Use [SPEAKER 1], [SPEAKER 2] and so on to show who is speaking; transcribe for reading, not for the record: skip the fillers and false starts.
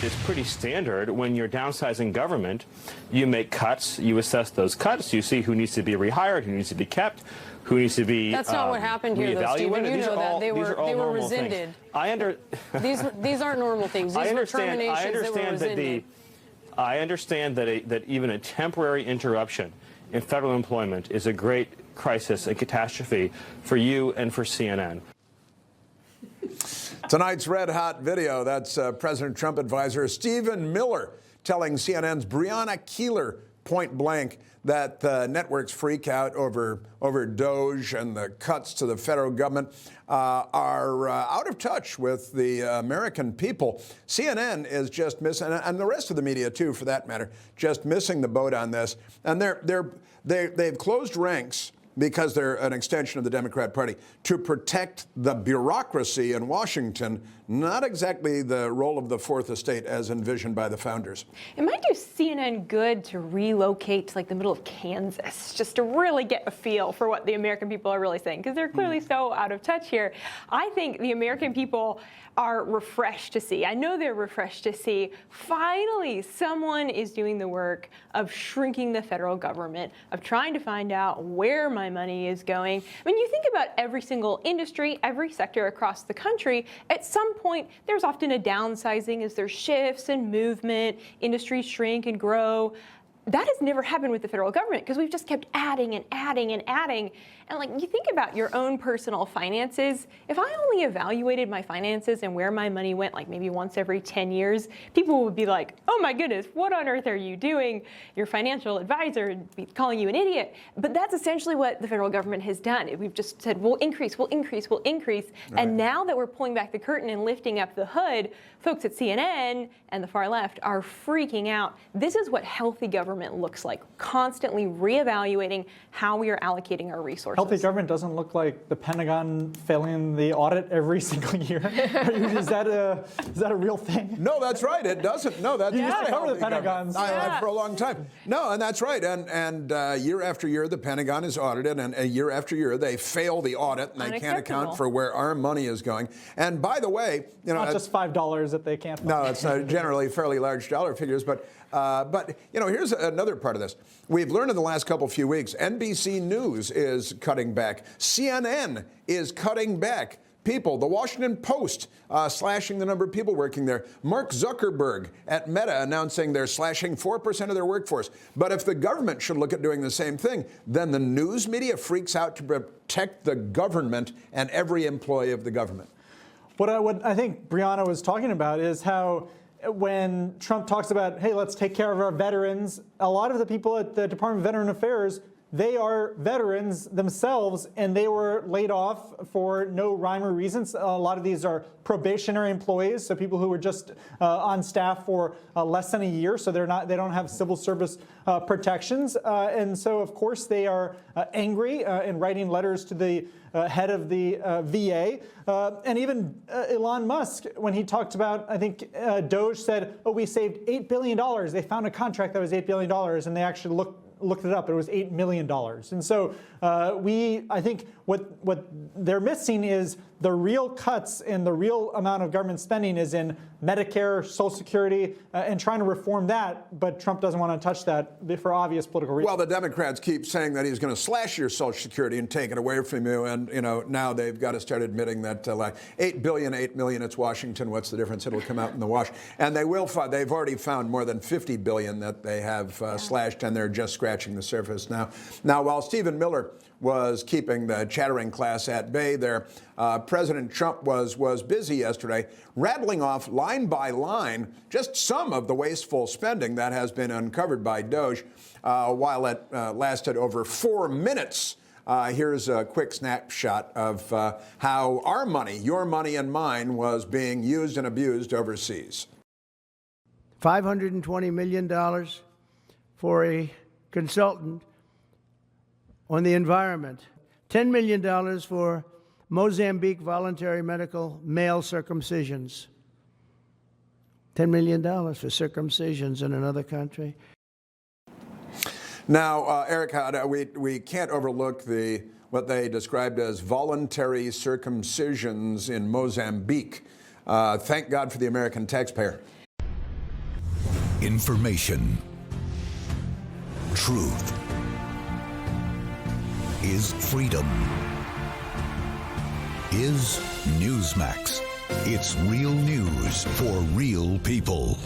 [SPEAKER 1] is pretty standard. When you're downsizing government, you make cuts, you assess those cuts, you see who needs to be rehired, who needs to be kept, who needs to be
[SPEAKER 2] That's not what happened here, though, Stephen. You know that they were rescinded. These aren't normal things. These were terminations that were rescinded.
[SPEAKER 1] I understand that even a temporary interruption in federal employment is a great crisis and catastrophe for you and for CNN.
[SPEAKER 3] Tonight's red-hot video, that's President Trump advisor Stephen Miller telling CNN's Brianna Keilar point blank that the networks freak out over DOGE and the cuts to the federal government are out of touch with the American people. CNN is just missing, and the rest of the media too, for that matter, just missing the boat on this. And they've closed ranks, because they're an extension of the Democrat Party, to protect the bureaucracy in Washington, not exactly the role of the Fourth Estate as envisioned by the founders.
[SPEAKER 4] It might do CNN good to relocate to like the middle of Kansas, just to really get a feel for what the American people are really saying, because they're clearly so out of touch here. I think the American people are refreshed to see. I know they're refreshed to see finally someone is doing the work of shrinking the federal government, of trying to find out where my money is going. I mean, you think about every single industry, every sector across the country, at some point there's often a downsizing as there's shifts and movement, industries shrink and grow. That has never happened with the federal government because we've just kept adding and adding and adding. And like, you think about your own personal finances. If I only evaluated my finances and where my money went like maybe once every 10 years, people would be like, oh my goodness, what on earth are you doing? Your financial advisor would be calling you an idiot. But that's essentially what the federal government has done. We've just said, we'll increase, we'll increase, we'll increase. Right. And now that we're pulling back the curtain and lifting up the hood, folks at CNN and the far left are freaking out. This is what healthy government looks like, constantly reevaluating how we are allocating our resources.
[SPEAKER 5] Healthy government doesn't look like the Pentagon failing the audit every single year. Is that a real thing?
[SPEAKER 3] No, that's right. It doesn't. No, that's
[SPEAKER 5] not a healthy government.
[SPEAKER 3] I have for a long time. No, and that's right. And year after year, the Pentagon is audited, and year after year, they fail the audit, and they can't account for where our money is going. And by the way, you know,
[SPEAKER 5] not just $5 that they can't find.
[SPEAKER 3] No, it's generally fairly large dollar figures, but you know, here's another part of this. We've learned in the last few weeks, NBC News is cutting back. CNN is cutting back people. The Washington Post slashing the number of people working there. Mark Zuckerberg at Meta announcing they're slashing 4% of their workforce. But if the government should look at doing the same thing, then the news media freaks out to protect the government and every employee of the government.
[SPEAKER 5] What I think Brianna was talking about is how when Trump talks about, hey, let's take care of our veterans, a lot of the people at the Department of Veteran Affairs, they are veterans themselves, and they were laid off for no rhyme or reason. A lot of these are probationary employees, so people who were just on staff for less than a year, so they don't have civil service protections, and so of course they are angry and writing letters to the head of the VA, and even Elon Musk, when he talked about, I think DOGE said, oh, we saved $8 billion. They found a contract that was $8 billion, and they actually looked it up. It was $8 million. And so I think what they're missing is the real cuts and the real amount of government spending is in Medicare, Social Security, and trying to reform that. But Trump doesn't want to touch that for obvious political reasons.
[SPEAKER 3] Well, the Democrats keep saying that he's going to slash your Social Security and take it away from you. And, you know, now they've got to start admitting that like 8 billion, 8 million, it's Washington. What's the difference? It'll come out in the wash. And they will find, they've already found more than 50 billion that they have slashed, and they're just scratching the surface now. Now, while Stephen Miller was keeping the chattering class at bay there, President Trump was busy yesterday rattling off line by line just some of the wasteful spending that has been uncovered by DOGE while it lasted over 4 minutes. Here's a quick snapshot of how our money, your money and mine, was being used and abused overseas.
[SPEAKER 6] $520 million for a consultant on the environment, $10 million for Mozambique voluntary medical male circumcisions, $10 million for circumcisions in another country.
[SPEAKER 3] Now, Erika, we can't overlook what they described as voluntary circumcisions in Mozambique. Thank God for the American taxpayer.
[SPEAKER 7] Information. Truth is freedom. Is Newsmax. It's real news for real people.